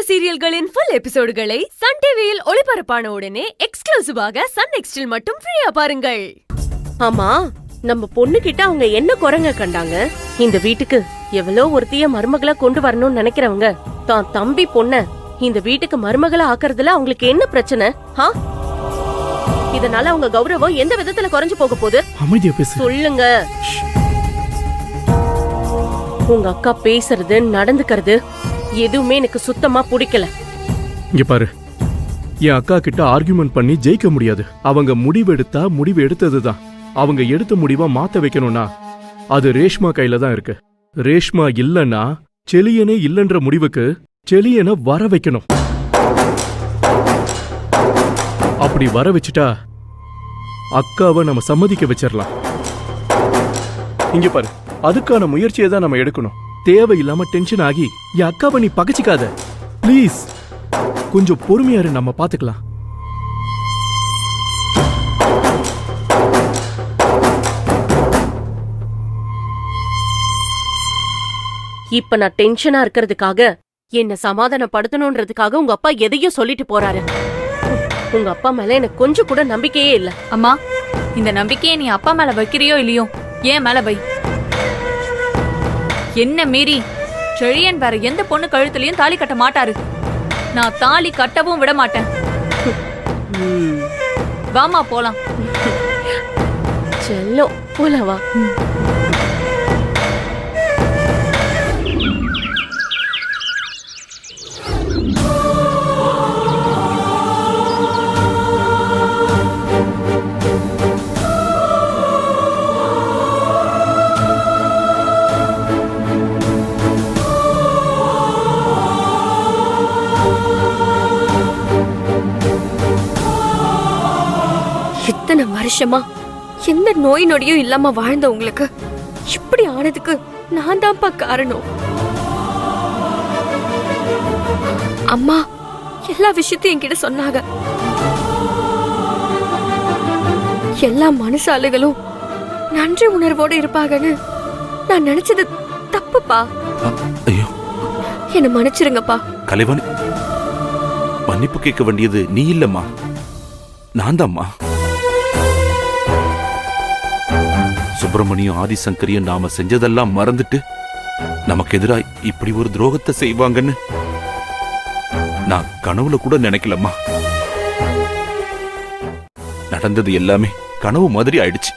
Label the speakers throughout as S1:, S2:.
S1: சீரியல்களின் full எபிசோடுகளை Sun டிவியில் ஒளிபரப்பான உடனே எக்ஸ்க்ளூசிவாக சன் நெக்ஸ்டில் மட்டும் ஃப்ரீயா பாருங்கள்.
S2: ஆமா, நம்ம பொண்ணு கிட்ட அவங்க என்ன குறைங்க கண்டாங்க? இந்த வீட்டுக்கு எவ்வளோ ஒருத்திய மருமகளா கொண்டு வரணும்னு நினைக்கிறவங்க தான் தம்பி பொண்ண இந்த வீட்டுக்கு மருமகளா ஆக்குறதுல அவங்களுக்கு என்ன பிரச்சனை? இதனால அவங்க கௌரவம் எந்த விதத்துல குறைஞ்சு போக போகுது?
S3: அமைதியா பேசு.
S2: சொல்லுங்க. உங்க அக்கா பேசுறது நடந்துக்கிறது எதுவுமே எனக்கு சுத்தமா பிடிக்கல.
S3: இங்க பாரு, என் அக்கா கிட்ட ஆர்கியூமெண்ட் பண்ணி ஜெயிக்க முடியாது. அவங்க முடிவு எடுத்ததுதான். அவங்க எடுத்த முடிவா மாத்த வைக்கணும்னா அது ரேஷ்மா கையில தான் இருக்கு. ரேஷ்மா இல்லன்னா செலியனே இல்லன்ற முடிவுக்கு செலியனை வர வைக்கணும். அப்படி வர வச்சுட்டா அக்காவை நம்ம சம்மதிக்க வச்சிடலாம். இங்க பாரு, அதுக்கான முயற்சியை தான் நம்ம எடுக்கணும். தேவையில்லாம டென்ஷன் ஆகி என் அக்காவை நீ பகச்சிக்காத ப்ளீஸ். கொஞ்சம் பொறுமையாரு, நம்ம பாத்துக்கலாம்.
S2: இப்ப நான் டென்ஷனா இருக்கிறதுக்காக என்ன சமாதானப்படுத்தணும்ன்றதுக்காக உங்க அப்பா எதையும் சொல்லிட்டு போறாரு. உங்க அப்பா மேல எனக்கு கொஞ்சம் கூட நம்பிக்கையே இல்ல.
S4: அம்மா, இந்த நம்பிக்கையை நீ அப்பா மேல வைக்கிறியோ இல்லையோ, ஏன் மேல வை. என்ன மீறி செழியன் வேற எந்த பொண்ணு கழுத்துலயும் தாலி கட்ட மாட்டாரு. நான் தாலி கட்டவும் விட மாட்டேன். வாமா போலாம்.
S2: செல்லோ போலவா.
S5: இத்தனை வருஷமா எந்த நோய் நொடியும் இல்லாம வாழ்ந்த உங்களுக்கு இப்படி ஆனதுக்கு நான் தான்ப்பா காரணம். அம்மா எல்லா விஷயத்தையும் என்கிட்ட சொன்னாங்க. எல்லா மனசாளுகளும் நன்றி உணர்வோடு இருப்பாங்கன்னு நான் நினைச்சது தப்புப்பா. என்ன மன்னிச்சிருங்கப்பா.
S6: கலைவாணி, மன்னிப்பு கேட்க வேண்டியது நீ இல்லம்மா, நான் தான்மா. சுப்பிரமணியம் ஆதிசங்கரியும் நாம செஞ்சதெல்லாம் மறந்துட்டு நமக்கு எதிராக இப்படி ஒரு துரோகத்தை செய்வாங்கன்னு நான் கனவுல கூட நினைக்கலம்மா. நடந்தது எல்லாமே கனவு மாதிரி ஆயிடுச்சு.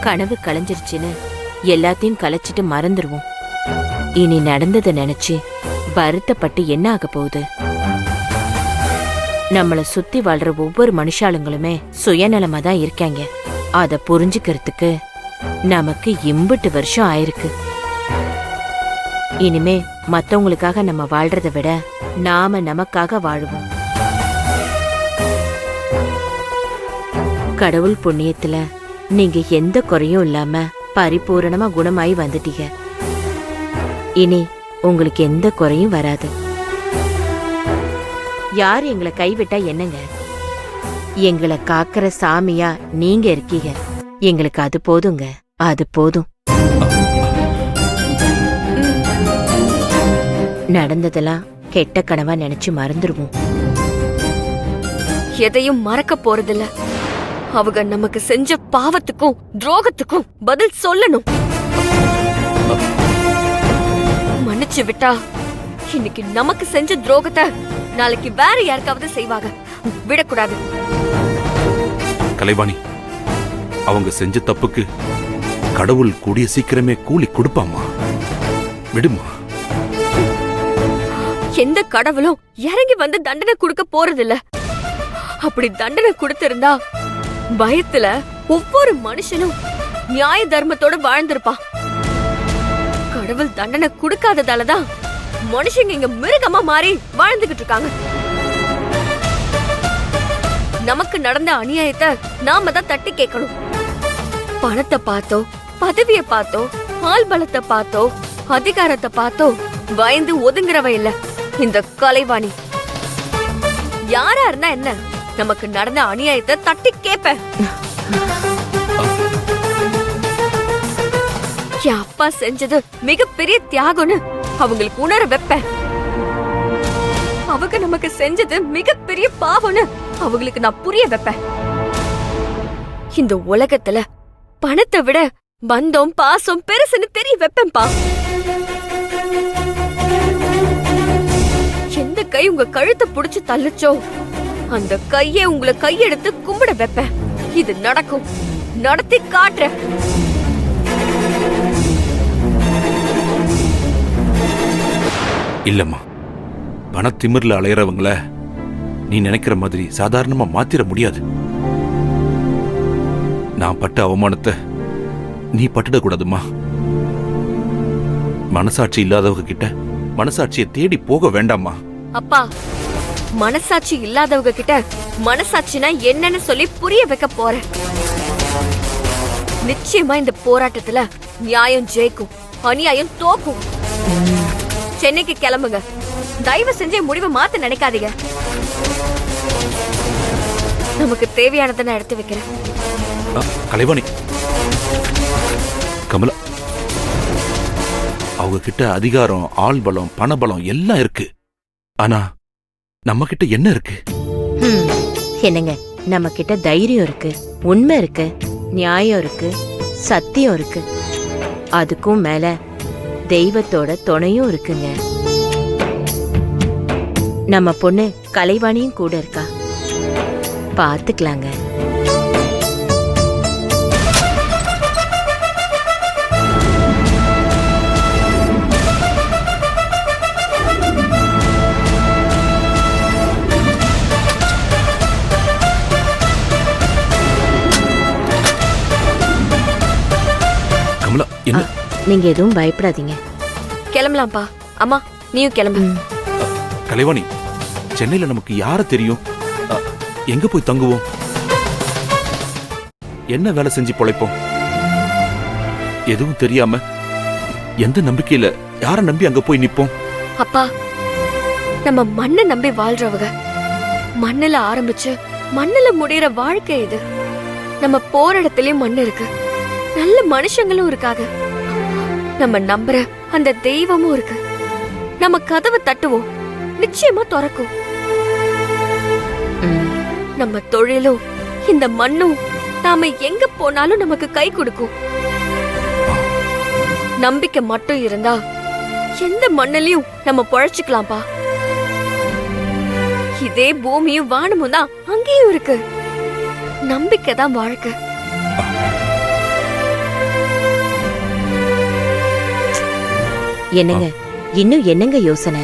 S7: கனவு கலைஞ்சிருச்சுன்னு எல்லாத்தையும் கலைச்சிட்டு மறந்துருவோம். இனி நடந்ததை நினைச்சு வருத்தப்பட்டு என்ன ஆக போகுது? நம்மள சுத்தி வாழ்ற ஒவ்வொரு மனுஷாளுங்களுமே சுயநலமா தான் இருக்காங்க. அத புரிஞ்சுக்கிறதுக்கு நமக்கு இம்புட்டு வருஷம் ஆயிருக்கு. இனிமே மத்தவங்களுக்காக நம்ம வாழ்றதை விட நாம நமக்காக வாழுவோம். கடவுள் புண்ணியத்துல நீங்க எந்த குறையும் இல்லாம பரிபூரணமா குணமாயி வந்துட்டீங்க. இனி உங்களுக்கு எந்த குறையும் வராது. யார் எங்களை கைவிட்டா என்னங்க? எங்களை காக்கிற சாமியா நீங்க இருக்கீங்க. எங்களுக்கு அது போதுங்க, அது போதும். நடந்ததெல்லாம் கெட்ட கனவா நினைச்சு மறந்துருவோம்.
S5: எதையும் மறக்க போறதில்ல. அவங்க நமக்கு செஞ்ச பாவத்துக்கும் துரோகத்துக்கும் பதில் சொல்லணும். மன்னிச்சு விட்டா இன்னைக்கு நமக்கு செஞ்ச துரோகத்தை நாளைக்கு வேற யாருக்காவது செய்வாங்க. விடக்கூடாது.
S6: கலைவாணி, அவங்க செஞ்ச தப்புக்கு கடவுள் கூடிய சீக்கிரமே கூலி கொடுப்பாமா. விடுமா.
S5: எந்த கடவுளும் இறங்கி வந்து தண்டனை கொடுக்க போறதில்ல. அப்படி தண்டனை கொடுத்திருந்தா பயத்துல ஒவ்வொரு மனுஷனும் நியாய தர்மத்தோட வாழ்ந்திருப்பான். கடவுள் தண்டனை கொடுக்காததாலதான் மனுஷங்க இங்க மிருகமா மாறி வாழ்ந்துகிட்டு இருக்காங்க. நமக்கு நடந்த அநியாயத்தை நாம தான் தட்டி கேட்கணும். பணத்தை பார்த்தோ, பதவியை பார்த்தோ, ஆள் பலத்தை பார்த்தோ, அதிகாரத்தை பார்த்தோ பயந்து ஒதுங்குறவ இல்ல இந்த கலைவாணி. யாரா இருந்தா என்ன, நமக்கு நடந்த அநியாயத்தை தட்டி கேப்ப. என் அப்பா செஞ்சது மிகப்பெரிய தியாகம்னு அவங்களுக்கு உணர வைப்ப. அவங்க நமக்கு செஞ்சது மிகப்பெரிய பாவம்னு அவங்களுக்கு நான் புரிய வைப்பேன். இந்த உலகத்துல பணத்தை விட பந்தம் பாசம் பெருசுன்னு தெரிய வைப்பேன்பா. எந்த கை உங்க கழுத்தை புடிச்சு தள்ளுச்சோ அந்த கையை உங்களை கையெடுத்து கும்பிட வைப்பேன். இது நடக்கும், நடத்தி காட்டுறேன்.
S6: இல்லம்மா, பணத்திமிர்ல அலையறவங்கள நீ நினைக்கிற மாதிரி சாதாரணமா மாத்திர முடியாது. நான் பட்ட அவமானத்தை நீ பட்டுடக்கூடாதுமா. மனசாட்சி இல்லாதவங்க கிட்ட மனசாட்சியை தேடி போக வேண்டாமா.
S5: அப்பா, மனசாட்சி இல்லாதவங்க கிட்ட மனசாட்சினா என்னன்னு சொல்லி புரிய வைக்க போறேன். நிச்சயமா இந்த போராட்டத்துல நியாயம் ஜெயிக்கும், அநியாயம் தோக்கும். சென்னைக்கு கிளம்புங்க. தயவு செஞ்சு முடிவை மாத்த நினைக்காதீங்க. நமக்கு தேவையானதை நான் எடுத்து வைக்கிறேன்.
S6: கலைவாணி, கமலா, அவங்க கிட்ட அதிகாரம், ஆள் பலம், பணபலம் எல்லாம் இருக்கு. ஆனா நம்ம கிட்ட என்ன இருக்கு?
S7: என்னங்க, நம்ம கிட்ட தைரியம் இருக்கு, உண்மை இருக்கு, நியாயம் இருக்கு, சத்தியம் இருக்கு. அதுக்கும் மேல தெய்வத்தோட துணையும் இருக்குங்க. நம்ம பொண்ணு கலைவாணியும் கூட இருக்கா. பாத்துக்கலாங்க.
S6: கமலா, என்ன?
S7: நீங்க எதுவும் பயப்படாதீங்க.
S5: கிளம்பலாம்ப்பா. அம்மா, நீயும் கிளம்பு.
S6: கலைவாணி, சென்னையில நமக்கு யார தெரியும்? எங்க போய் தங்குவோம்? என்ன வேலை செஞ்சு பொழைப்போம்? எதுவும் தெரியாம எந்த நம்பிக்கையில யார நம்பி அங்க போய் நிப்போம்?
S5: அப்பா, நம்ம மண்ணை நம்பி வாழ்றவங்க. மண்ணுல ஆரம்பிச்சு மண்ணுல முடியற வாழ்க்கை இது. நம்ம போற இடத்துலயும் மண் இருக்கு, நல்ல மனுஷங்களும் இருக்காங்க. நம்ம நம்புற அந்த தெய்வமும் இருக்கு. நம்ம கதவை தட்டுவோம், நிச்சயமா திறக்கும். நம்ம தொழிலும் இந்த மண்ணும் நாம எங்க போனாலும் நமக்கு கை கொடுக்கும். நம்பிக்கை மட்டும் இருந்தா எந்த மண்ணிலையும் நம்ம பொழைச்சுக்கலாம்ப்பா. இதே பூமியும் வானமும் தான் அங்கேயும் இருக்கு. நம்பிக்கை தான் வாழ்க்கை.
S7: என்னங்க, இன்னும் என்னங்க யோசனை?